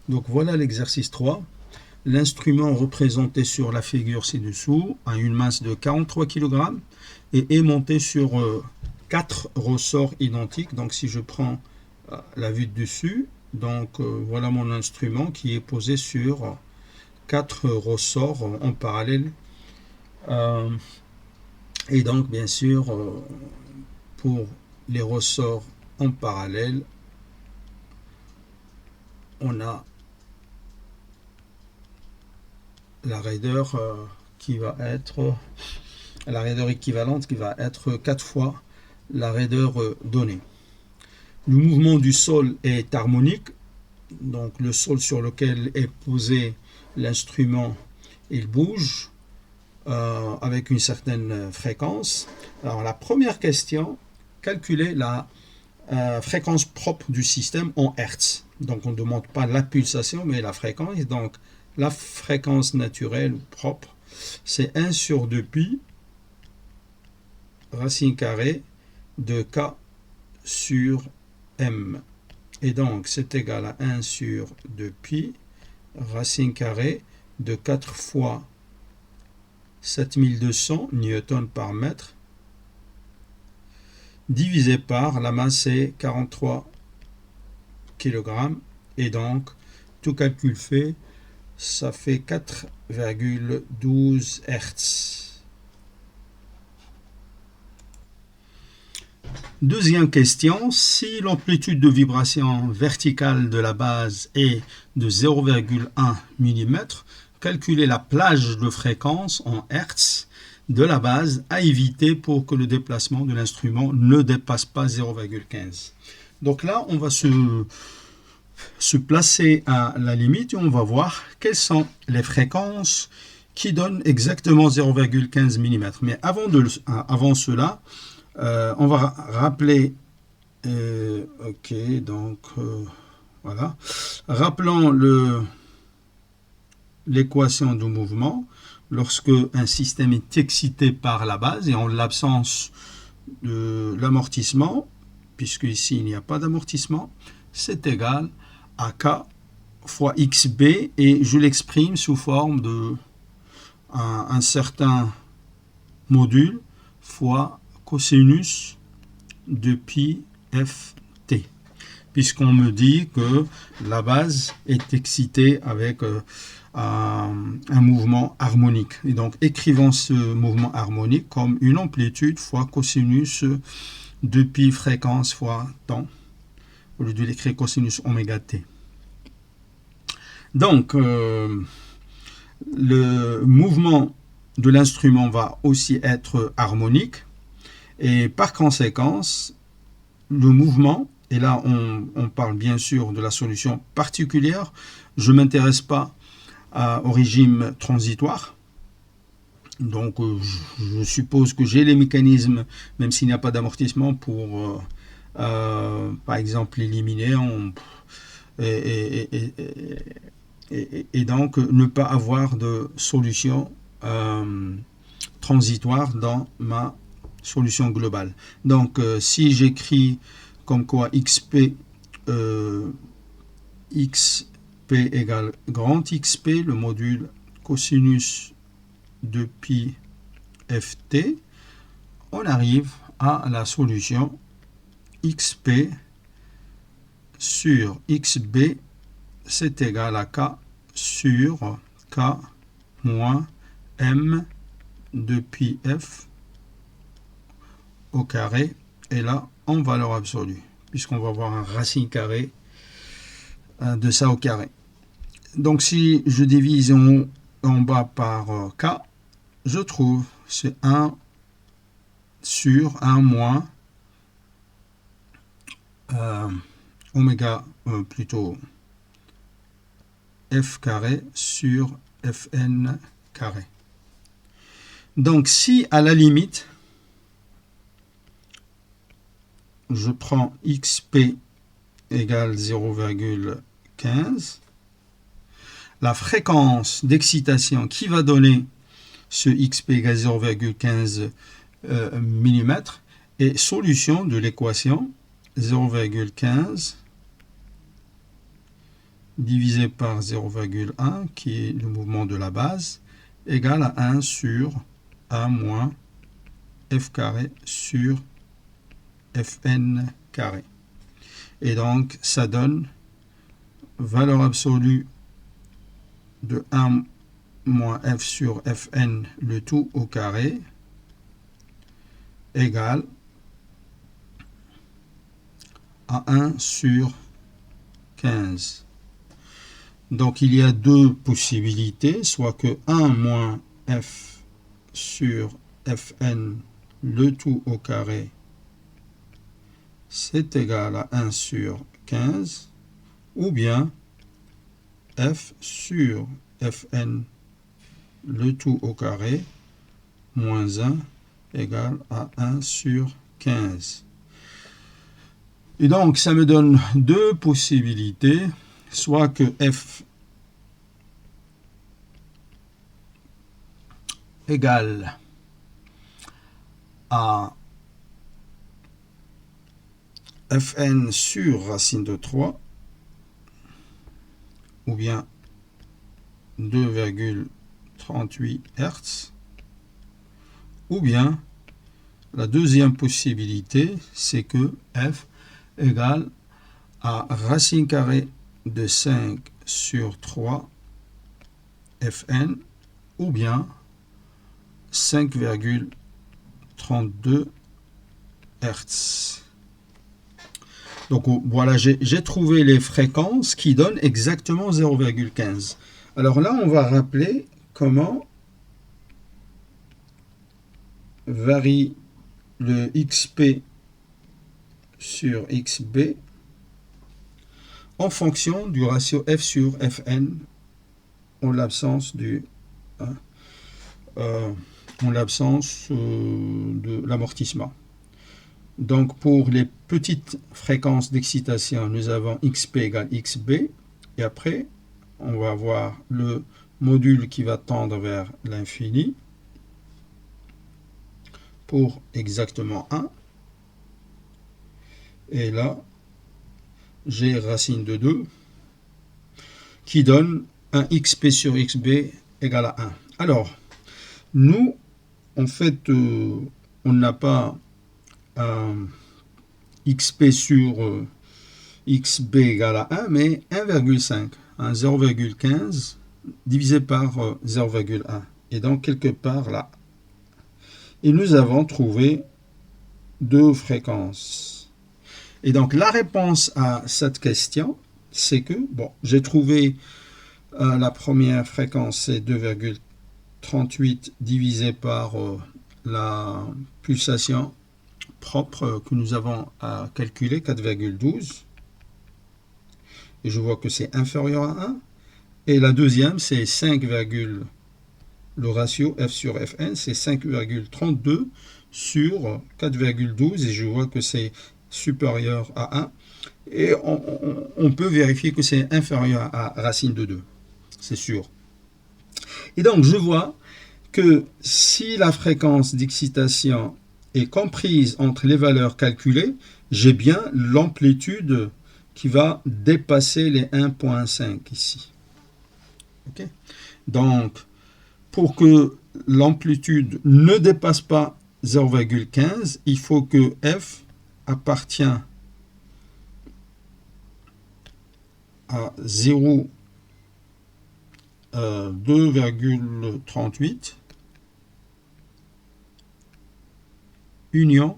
Donc voilà l'exercice 3. L'instrument représenté sur la figure ci-dessous a une masse de 43 kg et est monté sur 4 ressorts identiques. Donc si je prends la vue de dessus, donc voilà mon instrument qui est posé sur 4 ressorts en parallèle. Et donc bien sûr, pour les ressorts en parallèle, on a la raideur qui va être la raideur équivalente qui va être 4 fois la raideur donnée. Le mouvement du sol est harmonique, donc le sol sur lequel est posé l'instrument, il bouge avec une certaine fréquence. Alors la première question, calculer la fréquence propre du système en Hertz. Donc on ne demande pas la pulsation mais la fréquence. Donc la fréquence naturelle propre, c'est 1 sur 2pi racine carrée de k sur m. Et donc c'est égal à 1 sur 2pi racine carrée de 4 fois 7200 newtons par mètre divisé par la masse est 43 kg. Et donc tout calcul fait, ça fait 4,12 Hz. Deuxième question, si l'amplitude de vibration verticale de la base est de 0,1 mm, calculez la plage de fréquence en Hertz de la base à éviter pour que le déplacement de l'instrument ne dépasse pas 0,15. Donc là, on va se placer à la limite et on va voir quelles sont les fréquences qui donnent exactement 0,15 mm. Mais avant cela, on va rappeler, ok, donc voilà, rappelons l'équation du mouvement. Lorsque un système est excité par la base et en l'absence de l'amortissement, puisque ici il n'y a pas d'amortissement, c'est égal à K fois XB et je l'exprime sous forme de un certain module fois cosinus de pi ft, puisqu'on me dit que la base est excitée avec un mouvement harmonique. Et donc écrivons ce mouvement harmonique comme une amplitude fois cosinus de pi fréquence fois temps, au lieu de l'écrire cosinus oméga t. Donc le mouvement de l'instrument va aussi être harmonique et par conséquence le mouvement, et là on parle bien sûr de la solution particulière, je ne m'intéresse pas au régime transitoire, donc je suppose que j'ai les mécanismes, même s'il n'y a pas d'amortissement, pour par exemple éliminer et donc ne pas avoir de solution transitoire dans ma solution globale. Donc si j'écris comme quoi xp égale grand xp, le module cosinus de pi ft, on arrive à la solution xp sur xb, c'est égal à k sur k moins m de pi f au carré, et là en valeur absolue, puisqu'on va avoir un racine carrée de ça au carré. Donc si je divise en bas par k, je trouve c'est 1 sur 1 moins oméga plutôt f carré sur fn carré. Donc si à la limite je prends xp égale 0,15, la fréquence d'excitation qui va donner ce xp égale 0,15 mm est solution de l'équation 0,15 divisé par 0,1, qui est le mouvement de la base, égale à 1 sur A moins F carré sur Fn carré. Et donc, ça donne valeur absolue de 1 moins F sur Fn, le tout au carré, égale à 1 sur 15. Donc, il y a deux possibilités, soit que 1 moins F sur Fn, le tout au carré, c'est égal à 1 sur 15, ou bien F sur Fn, le tout au carré, moins 1, égale à 1 sur 15. Et donc, ça me donne deux possibilités, soit que F égale à Fn sur racine de 3, ou bien 2,38 Hz, ou bien la deuxième possibilité, c'est que F égale à racine carrée de 5 sur 3 Fn, ou bien 5,32 Hz. Donc voilà, j'ai trouvé les fréquences qui donnent exactement 0,15. Alors là, on va rappeler comment varie le XP sur XB en fonction du ratio F sur Fn en l'absence de l'amortissement. Donc pour les petites fréquences d'excitation, nous avons XP égale XB, et après on va avoir le module qui va tendre vers l'infini pour exactement 1. Et là, j'ai racine de 2 qui donne un XP sur XB égale à 1. Alors, nous, en fait, on n'a pas un XP sur XB égale à 1, mais 1,5. 0,15 divisé par 0,1. Et donc, quelque part là. Et nous avons trouvé deux fréquences. Et donc, la réponse à cette question, c'est que, bon, j'ai trouvé la première fréquence, c'est 2,38 divisé par la pulsation propre que nous avons à calculer, 4,12. Et je vois que c'est inférieur à 1. Et la deuxième, c'est 5, le ratio F sur Fn, c'est 5,32 sur 4,12. Et je vois que c'est supérieur à 1. Et on peut vérifier que c'est inférieur à racine de 2. C'est sûr. Et donc, je vois que si la fréquence d'excitation est comprise entre les valeurs calculées, j'ai bien l'amplitude qui va dépasser les 1,5 ici. Okay. Donc, pour que l'amplitude ne dépasse pas 0,15, il faut que F appartient à 2,38 union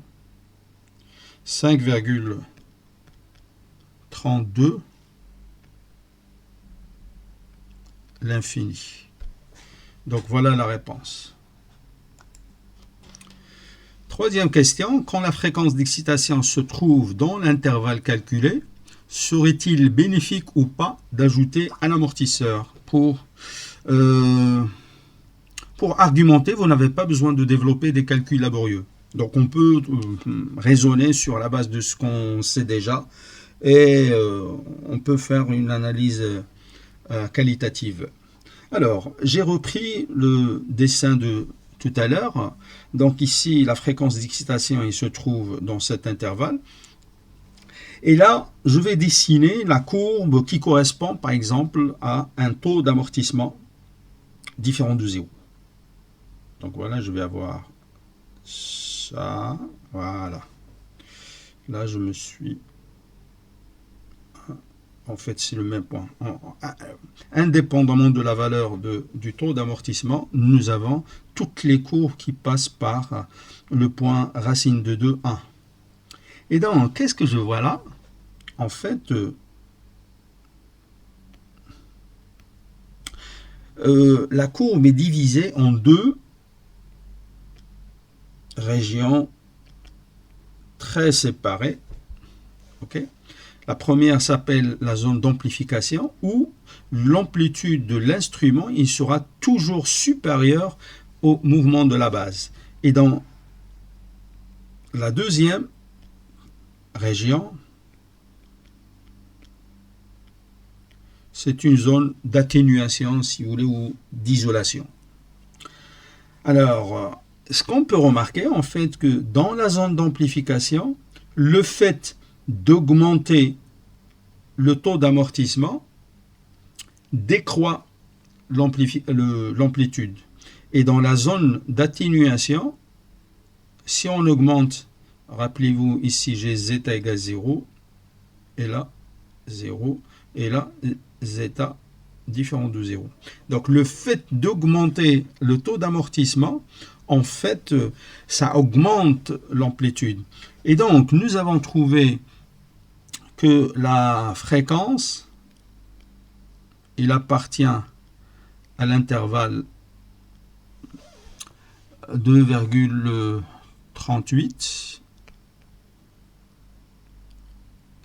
5,32 l'infini. Donc voilà la réponse. Troisième question, quand la fréquence d'excitation se trouve dans l'intervalle calculé, serait-il bénéfique ou pas d'ajouter un amortisseur? Pour argumenter, vous n'avez pas besoin de développer des calculs laborieux. Donc on peut raisonner sur la base de ce qu'on sait déjà et on peut faire une analyse qualitative. Alors, j'ai repris le dessin de tout à l'heure. Donc ici, la fréquence d'excitation, il se trouve dans cet intervalle. Et là, je vais dessiner la courbe qui correspond, par exemple, à un taux d'amortissement différent de 0. Donc voilà, je vais avoir ça. Voilà. Là, je me suis... En fait, c'est le même point. Indépendamment de la valeur du taux d'amortissement, nous avons toutes les courbes qui passent par le point racine de 2, 1. Et donc, qu'est-ce que je vois là? En fait, la courbe est divisée en deux régions très séparées. Okay. La première s'appelle la zone d'amplification où l'amplitude de l'instrument il sera toujours supérieure au mouvement de la base. Et dans la deuxième région, c'est une zone d'atténuation, si vous voulez, ou d'isolation. Alors, ce qu'on peut remarquer, en fait, que dans la zone d'amplification, le fait d'augmenter le taux d'amortissement décroît l'amplitude. Et dans la zone d'atténuation, si on augmente, rappelez-vous ici j'ai zeta égale 0, et là 0, et là zeta différent de 0. Donc le fait d'augmenter le taux d'amortissement, en fait, ça augmente l'amplitude. Et donc, nous avons trouvé que la fréquence, il appartient à l'intervalle 2,38,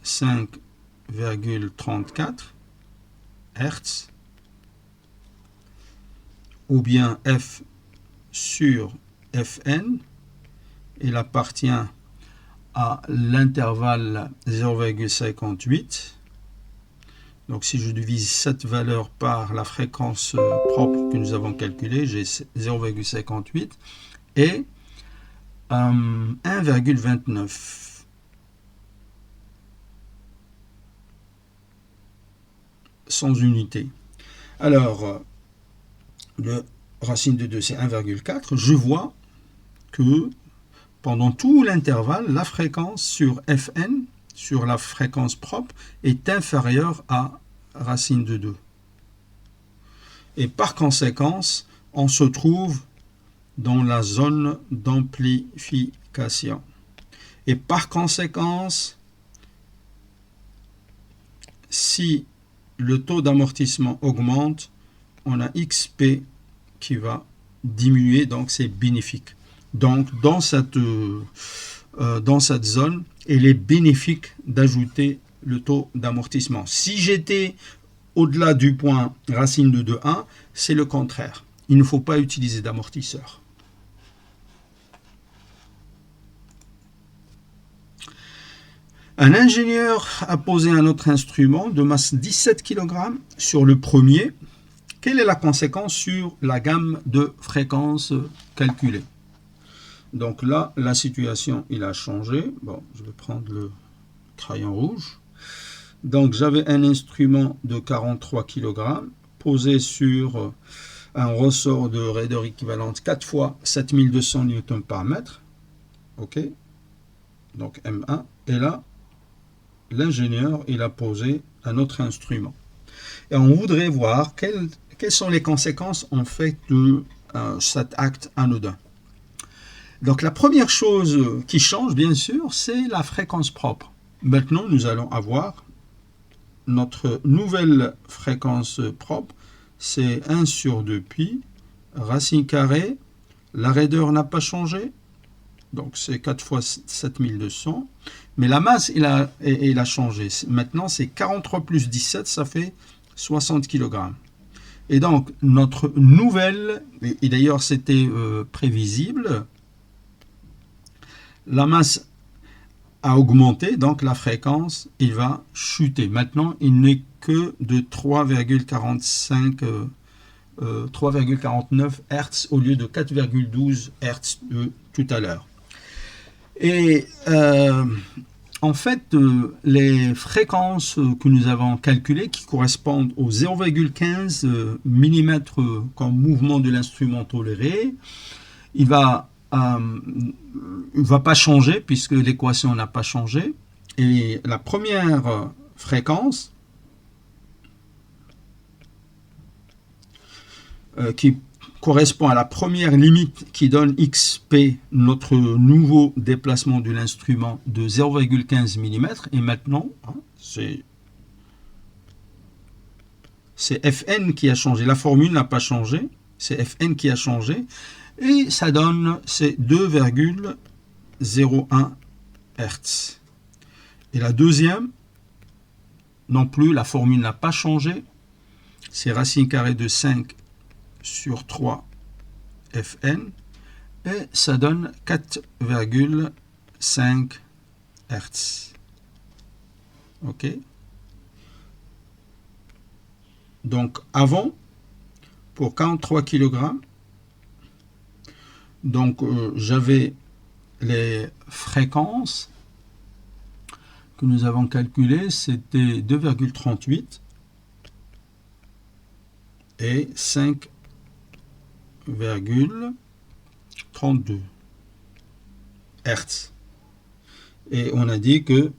5,34 Hz, ou bien F sur Fn, il appartient à l'intervalle 0,58. Donc si je divise cette valeur par la fréquence propre que nous avons calculée, j'ai 0,58 et 1,29. Sans unité. Alors, le racine de 2, c'est 1,4. Je vois que pendant tout l'intervalle, la fréquence sur Fn, sur la fréquence propre, est inférieure à racine de 2. Et par conséquence, on se trouve dans la zone d'amplification. Et par conséquence, si le taux d'amortissement augmente, on a XP qui va diminuer, donc c'est bénéfique. Donc dans cette zone, il est bénéfique d'ajouter le taux d'amortissement. Si j'étais au-delà du point racine de 2,1, c'est le contraire. Il ne faut pas utiliser d'amortisseur. Un ingénieur a posé un autre instrument de masse 17 kg sur le premier. Quelle est la conséquence sur la gamme de fréquences calculée? Donc là, la situation, il a changé. Bon, je vais prendre le crayon rouge. Donc j'avais un instrument de 43 kg posé sur un ressort de raideur équivalente 4 fois 7200 Nm par mètre. OK. Donc M1. Et là, l'ingénieur, il a posé un autre instrument. Et on voudrait voir quelles sont les conséquences en fait de cet acte anodin. Donc la première chose qui change, bien sûr, c'est la fréquence propre. Maintenant, nous allons avoir notre nouvelle fréquence propre, c'est 1 sur 2π, racine carrée, la raideur n'a pas changé, donc c'est 4 fois 7200, mais la masse, il a changé. Maintenant, c'est 43 plus 17, ça fait 60 kg. Et donc, notre nouvelle, et d'ailleurs c'était prévisible, la masse a augmenté, donc la fréquence, il va chuter. Maintenant, il n'est que de 3,49 Hz au lieu de 4,12 Hz de tout à l'heure. Et en fait, les fréquences que nous avons calculées, qui correspondent aux 0,15 mm comme mouvement de l'instrument toléré, il va pas changer puisque l'équation n'a pas changé. Et la première fréquence qui correspond à la première limite qui donne xp, notre nouveau déplacement de l'instrument de 0,15 mm. Et maintenant, c'est Fn qui a changé. La formule n'a pas changé, c'est Fn qui a changé. Et ça donne c'est 2,01 Hz. Et la deuxième, non plus, la formule n'a pas changé. C'est racine carrée de 5 sur 3 Fn. Et ça donne 4,5 Hz. OK. Donc avant, pour 43 kg, donc j'avais les fréquences que nous avons calculées, c'était 2,38 et 5,32 Hz. Et on a dit que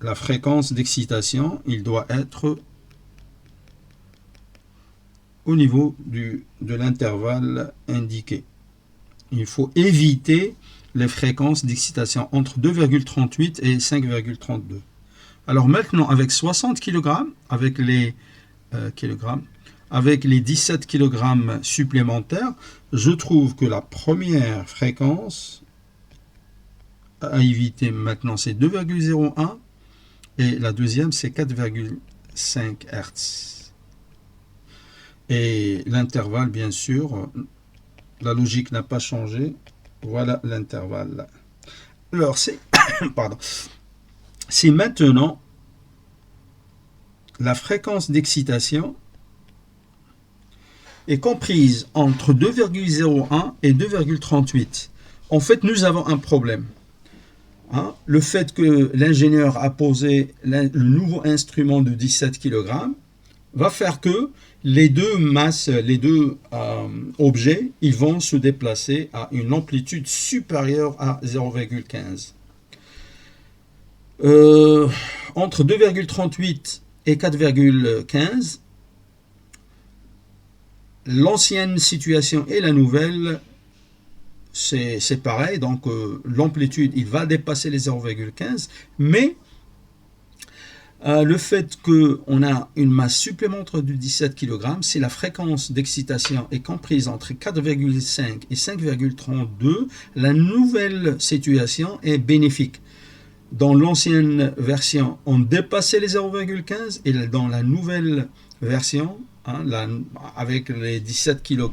la fréquence d'excitation, il doit être au niveau de l'intervalle indiqué. Il faut éviter les fréquences d'excitation entre 2,38 et 5,32. Alors maintenant, avec 60 kg, avec les 17 kg supplémentaires, je trouve que la première fréquence à éviter maintenant, c'est 2,01 et la deuxième, c'est 4,5 Hz. Et l'intervalle, bien sûr, la logique n'a pas changé. Voilà l'intervalle. Alors, c'est pardon. C'est maintenant la fréquence d'excitation est comprise entre 2,01 et 2,38. En fait, nous avons un problème. Le fait que l'ingénieur a posé le nouveau instrument de 17 kg va faire que les deux masses, les deux objets, ils vont se déplacer à une amplitude supérieure à 0,15. Entre 2,38 et 4,15, l'ancienne situation et la nouvelle, c'est pareil. Donc l'amplitude, il va dépasser les 0,15, mais le fait qu'on a une masse supplémentaire de 17 kg, si la fréquence d'excitation est comprise entre 4,5 et 5,32, la nouvelle situation est bénéfique. Dans l'ancienne version, on dépassait les 0,15 et dans la nouvelle version, avec les 17 kg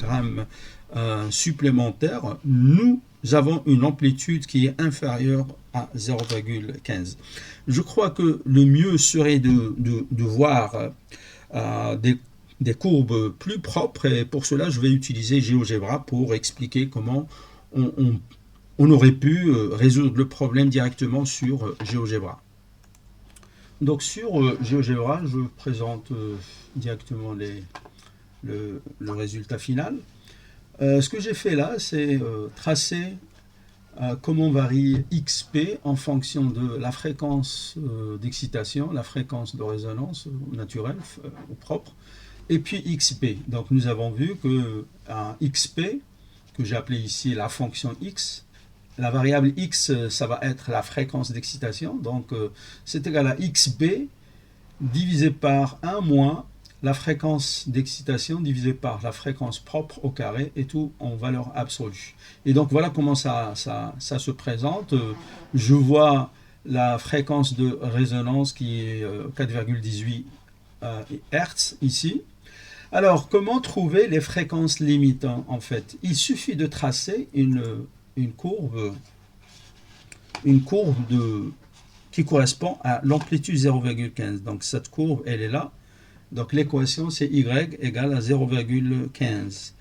supplémentaires, nous avons une amplitude qui est inférieure à 0,15. Je crois que le mieux serait de voir des courbes plus propres, et pour cela je vais utiliser GeoGebra pour expliquer comment on aurait pu résoudre le problème directement sur GeoGebra. Donc sur GeoGebra, je présente directement le résultat final. Ce que j'ai fait là, c'est tracer comment varie XP en fonction de la fréquence d'excitation, la fréquence de résonance naturelle ou propre, et puis XP. Donc nous avons vu que XP, que j'ai appelé ici la fonction X, la variable X, ça va être la fréquence d'excitation, donc c'est égal à XB divisé par 1 moins la fréquence d'excitation divisée par la fréquence propre au carré, et tout en valeur absolue. Et donc voilà comment ça se présente. Je vois la fréquence de résonance qui est 4,18 Hz ici. Alors comment trouver les fréquences limites en fait? Il suffit de tracer une courbe qui correspond à l'amplitude 0,15. Donc cette courbe, elle est là. Donc l'équation, c'est y égale à 0,15.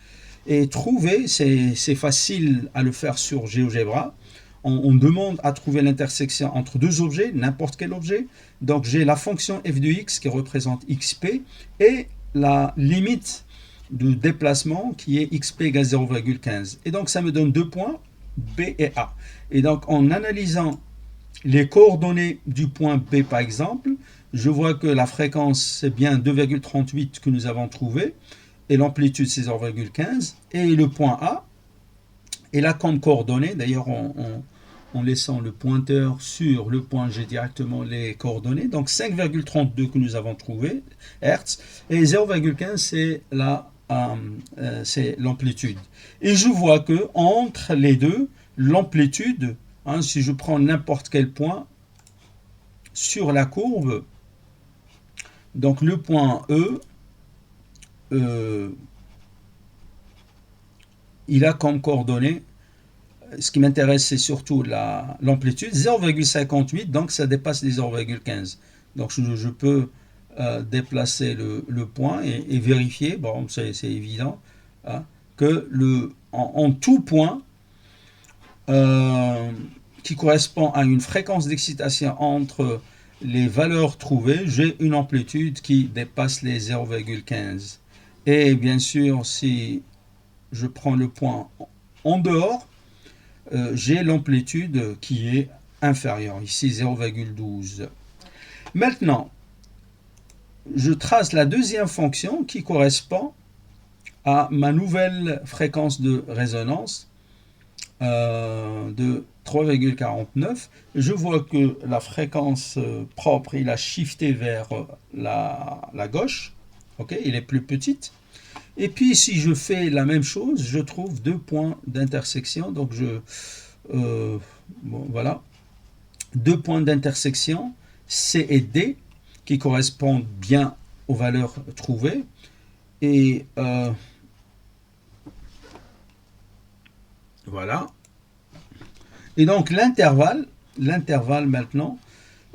Et trouver, c'est facile à le faire sur GeoGebra. on demande à trouver l'intersection entre deux objets, n'importe quel objet. Donc j'ai la fonction f de x qui représente xp et la limite de déplacement qui est xp égale 0,15. Et donc ça me donne deux points, B et A. Et donc en analysant les coordonnées du point B par exemple, je vois que la fréquence c'est bien 2,38 que nous avons trouvé et l'amplitude c'est 0,15 et le point A est là comme coordonnée, d'ailleurs en laissant le pointeur sur le point, j'ai directement les coordonnées. Donc 5,32 que nous avons trouvé Hertz et 0,15 c'est l'amplitude. Et je vois que entre les deux, l'amplitude, hein, si je prends n'importe quel point sur la courbe, donc le point E, il a comme coordonnée, ce qui m'intéresse c'est surtout l'amplitude, 0,58, donc ça dépasse les 0,15. Donc je peux déplacer le point et vérifier, bon c'est évident, hein, que en tout point qui correspond à une fréquence d'excitation entre les valeurs trouvées, j'ai une amplitude qui dépasse les 0,15. Et bien sûr, si je prends le point en dehors, j'ai l'amplitude qui est inférieure, ici 0,12. Maintenant, je trace la deuxième fonction qui correspond à ma nouvelle fréquence de résonance de 3,49. Je vois que la fréquence propre, il a shifté vers la gauche, ok, il est plus petite. Et puis si je fais la même chose, je trouve deux points d'intersection. Donc bon, voilà, deux points d'intersection C et D qui correspondent bien aux valeurs trouvées. Et voilà. Et donc l'intervalle maintenant,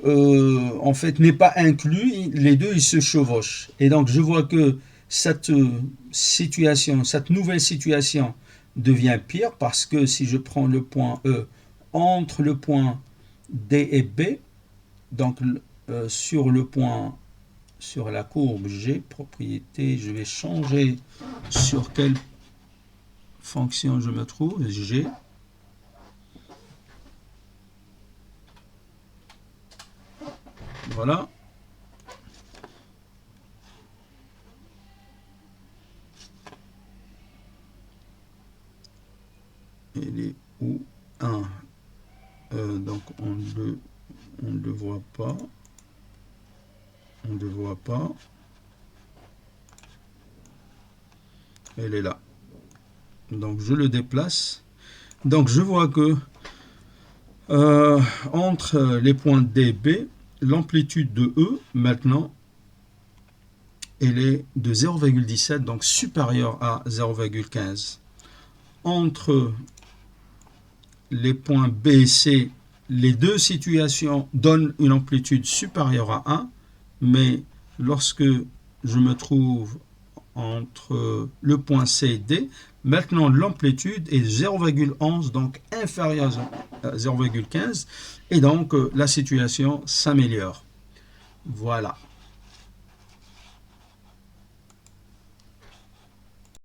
en fait, n'est pas inclus. Les deux, ils se chevauchent. Et donc je vois que cette nouvelle situation devient pire parce que si je prends le point E entre le point D et B, donc sur la courbe G, propriété, je vais changer sur quelle fonction je me trouve, G. Voilà. Il est où 1 donc on ne le voit pas. On ne le voit pas. Elle est là. Donc je le déplace. Donc je vois que entre les points D et B, l'amplitude de E maintenant, elle est de 0,17, donc supérieure à 0,15. Entre les points B et C, les deux situations donnent une amplitude supérieure à 1, mais lorsque je me trouve entre le point C et D, maintenant l'amplitude est 0,11, donc inférieure à 0,15, et donc la situation s'améliore. Voilà.